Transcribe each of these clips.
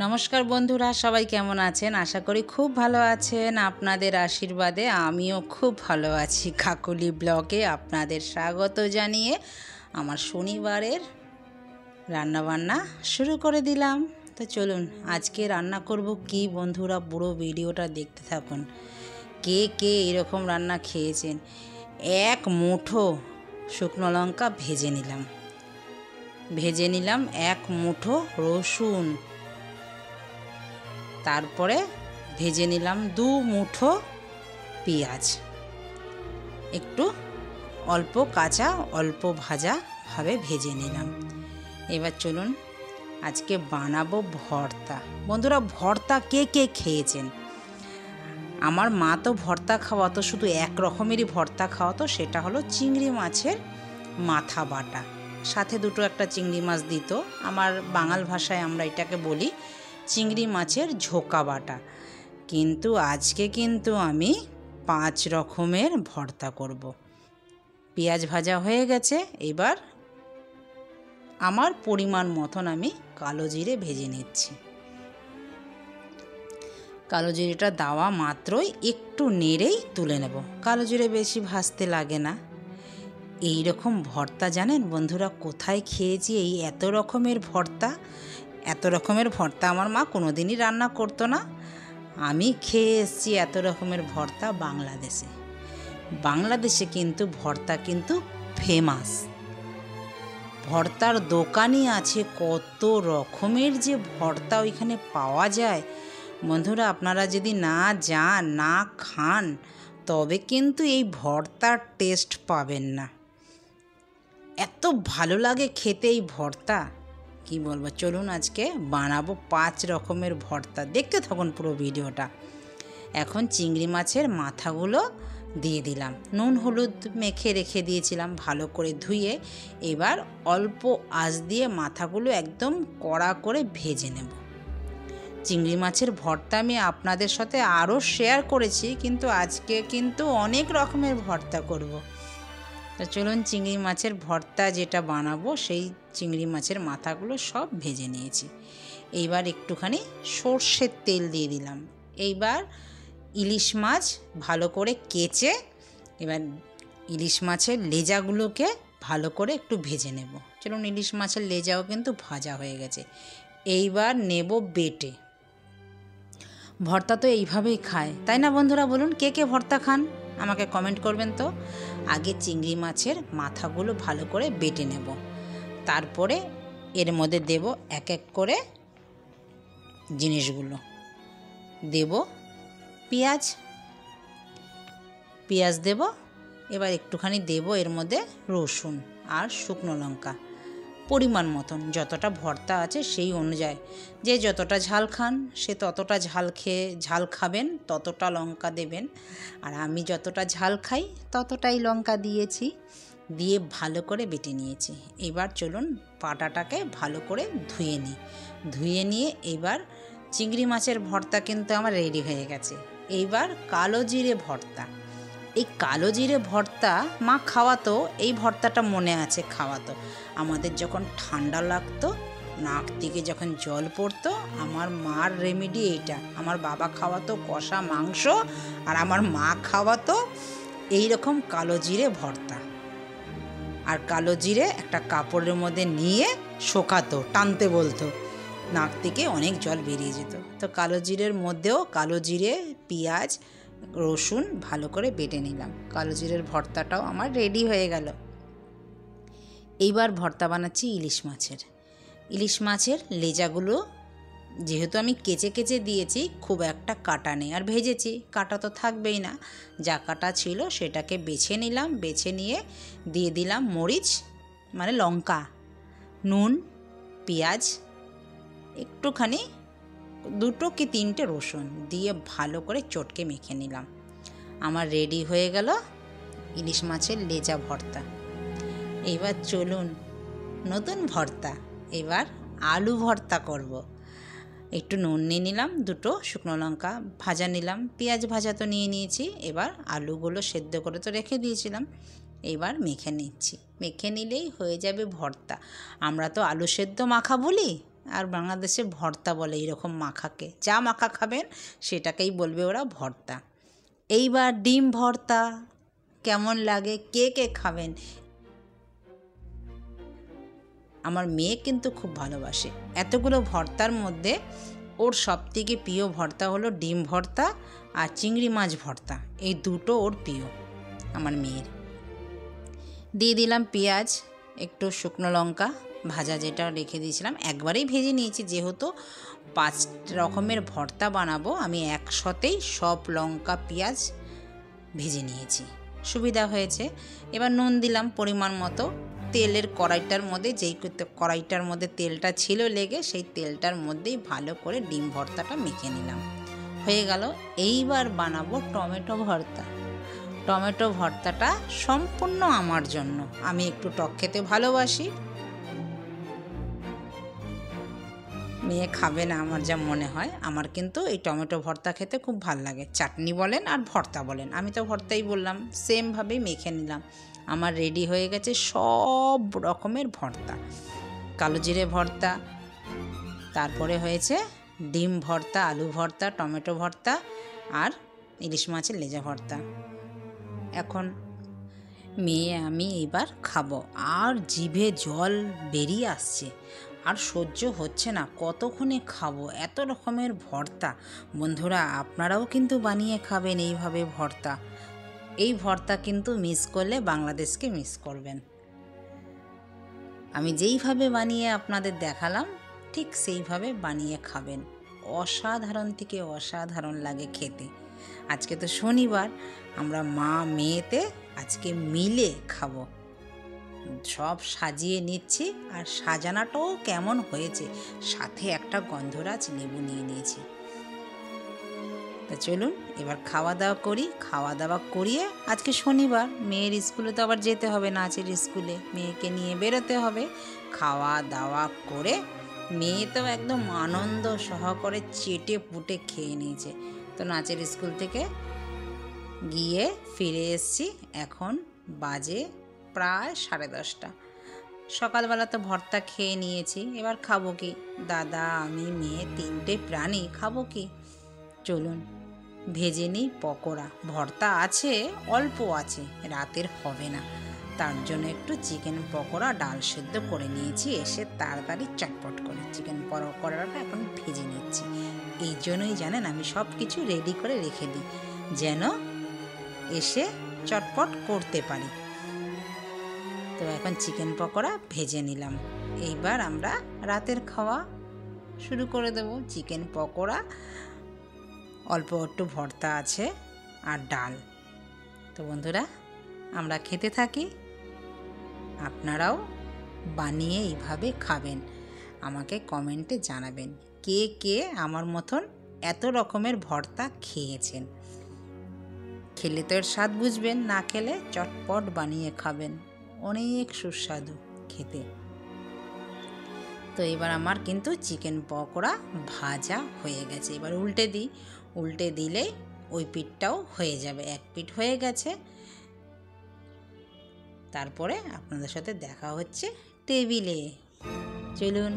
নমস্কার বন্ধুরা, সবাই কেমন আছেন? আশা করি খুব ভালো আছেন। আপনাদের আশীর্বাদে আমিও খুব ভালো আছি। কাকলি ব্লগে আপনাদের স্বাগত জানিয়ে আমার শনিবারের রান্নাবান্না শুরু করে দিলাম। তো চলুন, আজকে রান্না করব কি বন্ধুরা, পুরো ভিডিওটা দেখতে থাকুন। কে কে এরকম রান্না খেয়েছেন? এক মুঠো শুকনো লঙ্কা ভেজে নিলাম, এক মুঠো রসুন, তারপরে ভেজে নিলাম 2 মুঠো পেঁয়াজ, একটু অল্প কাঁচা অল্প ভাজাভাবে ভেজে নিলাম। এবার চলুন, আজকে বানাবো ভর্তা। বন্ধুরা, ভর্তা কে কে খেয়েছেন? আমার মা তো ভর্তা খাওয়াতো, শুধু এক রকমেরই ভর্তা খাওয়াতো, সেটা হলো চিংড়ি মাছের মাথা বাটা, সাথে একটা চিংড়ি মাছ দিত। আমার বাঙাল ভাষায় আমরা এটাকে বলি চিংড়ি মাছের ঝোকা বাটা। কিন্তু আজকে আমি 5 রকমের ভর্তা করব। পেঁয়াজ ভাজা হয়ে গেছে, এবার আমার পরিমাণ মতন আমি কালো জিরে ভেজে নিচ্ছি। কালো জিরেটা দেওয়া মাত্রই একটু নেড়েই তুলে নেব। কালো জিরে বেশি ভাজতে লাগে না। এই রকম ভর্তা জানেন বন্ধুরা কোথায় খেয়েছি? এই এত রকমের ভর্তা আমার মা কোনোদিনই রান্না করতো না। আমি খেয়ে এসেছি এত রকমের ভর্তা বাংলাদেশে কিন্তু ভর্তা ফেমাস। ভর্তার দোকানই আছে, কত রকমের যে ভর্তা ওইখানে পাওয়া যায়। বন্ধুরা, আপনারা যদি না যান, না খান, তবে কিন্তু এই ভর্তার টেস্ট পাবেন না। এত ভালো লাগে খেতে এই ভর্তা, কি বলবো। চলুন, আজকে বানাবো 5 রকমের ভর্তা। দেখতে থাকুন পুরো ভিডিওটা। এখন চিংড়ি মাছের মাথাগুলো দিয়ে দিলাম, নুন হলুদ মেখে রেখে দিয়েছিলাম ভালো করে ধুয়ে। এবার অল্প আঁচ দিয়ে মাথাগুলো একদম কড়া করে ভেজে নেব। চিংড়ি মাছের ভর্তা আমি আপনাদের সাথে আরও শেয়ার করেছি, কিন্তু আজকে অনেক রকমের ভর্তা করব। তো চলুন, চিংড়ি মাছের ভর্তা যেটা বানাবো সেই চিংড়ি মাছের মাথাগুলো সব ভেজে নিয়েছি। এইবার একটুখানি সর্ষের তেল দিয়ে দিলাম। এইবার ইলিশ মাছ ভালো করে কেচে, এবার ইলিশ মাছের লেজাগুলোকে ভালো করে একটু ভেজে নেব। চলুন, ইলিশ মাছের লেজাও ভাজা হয়ে গেছে। এইবার নেব বেটে। ভর্তা তো এইভাবেই খায়, তাই না বন্ধুরা? বলুন, কে কে ভর্তা খান? আমাকে কমেন্ট করবেন তো। আগে চিংড়ি মাছের মাথাগুলো ভালো করে বেটে নেব, তারপরে এর মধ্যে দেব এক এক করে জিনিসগুলো। দেব পেঁয়াজ দেব, এবার একটুখানি দেব এর মধ্যে রসুন আর শুকনো লঙ্কা, পরিমাণ মতন। যতটা ভর্তা আছে সেই অনুযায়ী, যে যতটা ঝাল খান সে ততটা ঝাল খাবেন, ততটা লঙ্কা দেবেন। আর আমি যতটা ঝাল খাই ততটাই লঙ্কা দিয়েছি, দিয়ে ভালো করে বেটে নিয়েছি। এবার চলুন, পাটাটাকে ভালো করে ধুয়ে নিয়ে এবার চিংড়ি মাছের ভর্তা আমার রেডি হয়ে গেছে। এইবার কালো জিরে ভর্তা। এই কালো জিরে ভর্তা মা খাওয়াতো, এই ভর্তাটা মনে আছে খাওয়াতো। আমাদের যখন ঠান্ডা লাগতো, নাক থেকে যখন জল পড়তো, আমার মার রেমেডি এইটা। আমার বাবা খাওয়াতো কষা মাংস, আর আমার মা খাওয়াতো এইরকম কালো জিরে ভর্তা। আর কালো জিরে একটা কাপড়ের মধ্যে নিয়ে শোকাতো, টানতে বলতো, নাক থেকে অনেক জল বেরিয়ে যেত। তো কালো জিরের মধ্যেও কালো জিরে, পেঁয়াজ, রসুন ভালো করে বেটে নিলাম। কালো জিরের ভর্তাটাও আমার রেডি হয়ে গেল। এইবার ভর্তা বানাচ্ছি ইলিশ মাছের লেজাগুলো যেহেতু আমি কেচে দিয়েছি, খুব একটা কাটা নেই, আর ভেজেছি, কাটা তো থাকবেই না। যা কাটা ছিল সেটাকে বেছে নিলাম, বেছে নিয়ে দিয়ে দিলাম মরিচ মানে লঙ্কা, নুন, পেঁয়াজ, একটুখানি 2 কি 3টে রসুন দিয়ে ভালো করে চটকে মেখে নিলাম। আমার রেডি হয়ে গেল ইলিশ মাছের লেজা ভর্তা। এবার চলুন, নতুন ভর্তা, এবার আলু ভর্তা করব। একটু নুন নিয়ে নিলাম, 2 শুকনো লঙ্কা ভাজা নিলাম, পেঁয়াজ ভাজা তো নিয়েছি। এবার আলুগুলো সেদ্ধ করে তো রেখে দিয়েছিলাম, এবার মেখে নিচ্ছি। মেখে নিলেই হয়ে যাবে ভর্তা। আমরা তো আলু সেদ্ধ মাখা বলি, আর বাংলাদেশে ভর্তা বলে এইরকম মাখাকে। যা মাখা খাবেন সেটাকেই বলবে ওরা ভর্তা। এইবার ডিম ভর্তা কেমন লাগে, কে কে খাবেন? আমার মেয়ে কিন্তু খুব ভালোবাসে। এতগুলো ভর্তার মধ্যে ওর সবথেকে প্রিয় ভর্তা হলো ডিম ভর্তা আর চিংড়ি মাছ ভর্তা। এই দুটো ওর প্রিয় আমার মেয়ের। দিয়ে দিলাম পেঁয়াজ, একটু শুকনো লঙ্কা ভাজা যেটা রেখে দিয়েছিলাম, একবারেই ভেজে নিয়েছি। যেহেতু 5 রকমের ভর্তা বানাবো, আমি একসাথেই সব লঙ্কা পেঁয়াজ ভেজে নিয়েছি, সুবিধা হয়েছে। এবার নুন দিলাম পরিমাণ মতো। তেলের কড়াইটার মধ্যে, যেই কড়াইটার মধ্যে তেলটা ছিল লেগে, সেই তেলটার মধ্যেই ভালো করে ডিম ভর্তাটা মেখে নিলাম। হয়ে গেল। এইবার বানাবো টমেটো ভর্তা। টমেটো ভর্তাটা সম্পূর্ণ আমার জন্য। আমি একটু টক খেতে ভালোবাসি, মেয়ে খাবে না আমার যা মনে হয়। আমার কিন্তু এই টমেটো ভর্তা খেতে খুব ভালো লাগে। চাটনি বলেন আর ভর্তা বলেন, আমি তো ভর্তাই বললাম। সেমভাবেই মেখে নিলাম। আমার রেডি হয়ে গেছে সব রকমের ভর্তা। কালো জিরে ভর্তা, তারপরে হয়েছে ডিম ভর্তা, আলু ভর্তা, টমেটো ভর্তা আর ইলিশ মাছের লেজা ভর্তা। এখন মেয়ে আমি এবার খাবো, আর জিভে জল বেরিয়ে আসছে, আর সহ্য হচ্ছে না, কতক্ষণে খাবো এত রকমের ভর্তা। বন্ধুরা, আপনারাও কিন্তু বানিয়ে খাবেন এইভাবে ভর্তা। এই ভর্তা কিন্তু মিস করলে বাংলাদেশকে মিস করবেন। আমি যেইভাবে বানিয়ে আপনাদের দেখালাম ঠিক সেইভাবে বানিয়ে খাবেন। অসাধারণ থেকে অসাধারণ লাগে খেতে। আজকে তো শনিবার, আমরা মা মেয়েতে আজকে মিলে খাবো। সব সাজিয়ে নিচ্ছি, আর সাজানোটাও কেমন হয়েছে, সাথে একটা গন্ধরাজ লেবু নিয়ে নিয়েছি। তা চলুন এবার খাওয়া দাওয়া করি। খাওয়া দাওয়া করিয়ে, আজকে শনিবার, মেয়ের স্কুলে তো আবার যেতে হবে, নাচের স্কুলে মেয়েকে নিয়ে বেরোতে হবে। খাওয়া দাওয়া করে মেয়ে তো একদম আনন্দ সহকারে চেটে পুটে খেয়ে নিয়েছে। তো নাচের স্কুল থেকে গিয়ে ফিরে এসেছি, এখন বাজে প্রায় 10:30। সকালবেলা তো ভর্তা খেয়ে নিয়েছি, এবার খাবো কি? দাদা, আমি, মেয়ে, 3টে প্রাণী, খাবো কি? চলুন ভেজে নিই পকোড়া। ভর্তা আছে, অল্প আছে, রাতের হবে না, তার জন্য একটু চিকেন পকোড়া ডাল সেদ্ধ করে নিয়েছি। এসে তাড়াতাড়ি চটপট করে চিকেন পকোড়াটা এখন ভেজে নিচ্ছি। এই জন্যই জানেন আমি সব কিছু রেডি করে রেখে দিই, যেন এসে চটপট করতে পারি। তো এখন চিকেন পকোড়া ভেজে নিলাম। এইবার আমরা রাতের খাওয়া শুরু করে দেব। চিকেন পকোড়া, অল্প একটু ভর্তা আছে আর ডাল। তো বন্ধুরা, আমরা খেতে থাকি। আপনারাও বানিয়ে এইভাবে খাবেন, আমাকে কমেন্টে জানাবেন কে কে আমার মতন এত রকমের ভর্তা খেয়েছেন। খেলে তো এর স্বাদ বুঝবেন, না খেলে চটপট বানিয়ে খাবেন, অনেক সুস্বাদু খেতে। তো এবার আমার কিন্তু চিকেন পকোড়া ভাজা হয়ে গেছে। এবার উল্টে দিই, উল্টে দিলে ওই পিঠটাও হয়ে যাবে। এক পিঠ হয়ে গেছে। তারপরে আপনাদের সাথে দেখা হচ্ছে টেবিলে। চলুন,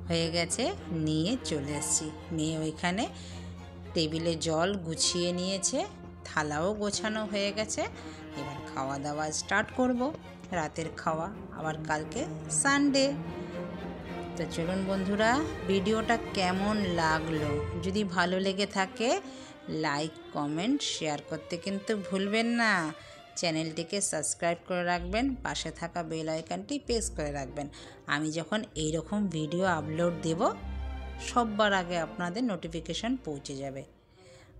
হয়ে গেছে, নিয়ে চলে এসেছি। মেয়ে ওইখানে টেবিলে জল গুছিয়ে নিয়েছে, থালাও গোছানো হয়ে গেছে। এবার খাওয়া দাওয়া স্টার্ট করব, রাতের খাওয়া। আবার কালকে সানডে। তো চলুন বন্ধুরা, ভিডিওটা কেমন লাগলো, যদি ভালো লেগে থাকে লাইক, কমেন্ট, শেয়ার করতে কিন্তু ভুলবেন না। চ্যানেলটিকে সাবস্ক্রাইব করে রাখবেন, পাশে থাকা বেল আইকনটি প্রেস করে রাখবেন। আমি যখন এইরকম ভিডিও আপলোড দেব, সবার আগে আপনাদের নোটিফিকেশান পৌঁছে যাবে।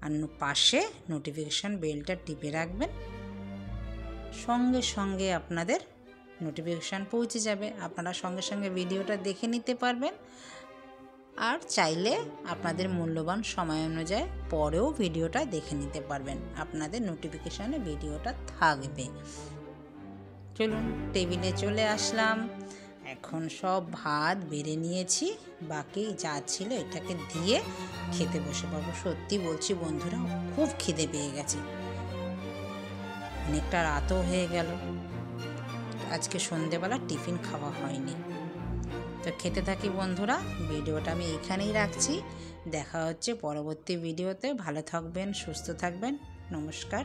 আর পাশে নোটিফিকেশান বেলটা টিপে রাখবেন, সঙ্গে সঙ্গে আপনাদের নোটিফিকেশান পৌঁছে যাবে। আপনারা সঙ্গে সঙ্গে ভিডিওটা দেখে নিতে পারবেন, আর চাইলে আপনাদের মূল্যবান সময় অনুযায়ী পরেও ভিডিওটা দেখে নিতে পারবেন। আপনাদের নোটিফিকেশানে ভিডিওটা থাকবে। চলুন, টেবিলে চলে আসলাম। এখন সব ভাত বেড়ে নিয়েছি, বাকি যা ছিল এটাকে দিয়ে খেতে বসে পাবো। সত্যি বলছি বন্ধুরা, খুব খিদে পেয়ে গেছে, অনেকটা রাতও হয়ে গেল। আজকে সন্ধেবেলা টিফিন খাওয়া হয়নি। তো খেতে থাকি বন্ধুরা। ভিডিওটা আমি এইখানেই রাখছি। দেখা হচ্ছে পরবর্তী ভিডিওতে। ভালো থাকবেন, সুস্থ থাকবেন। নমস্কার।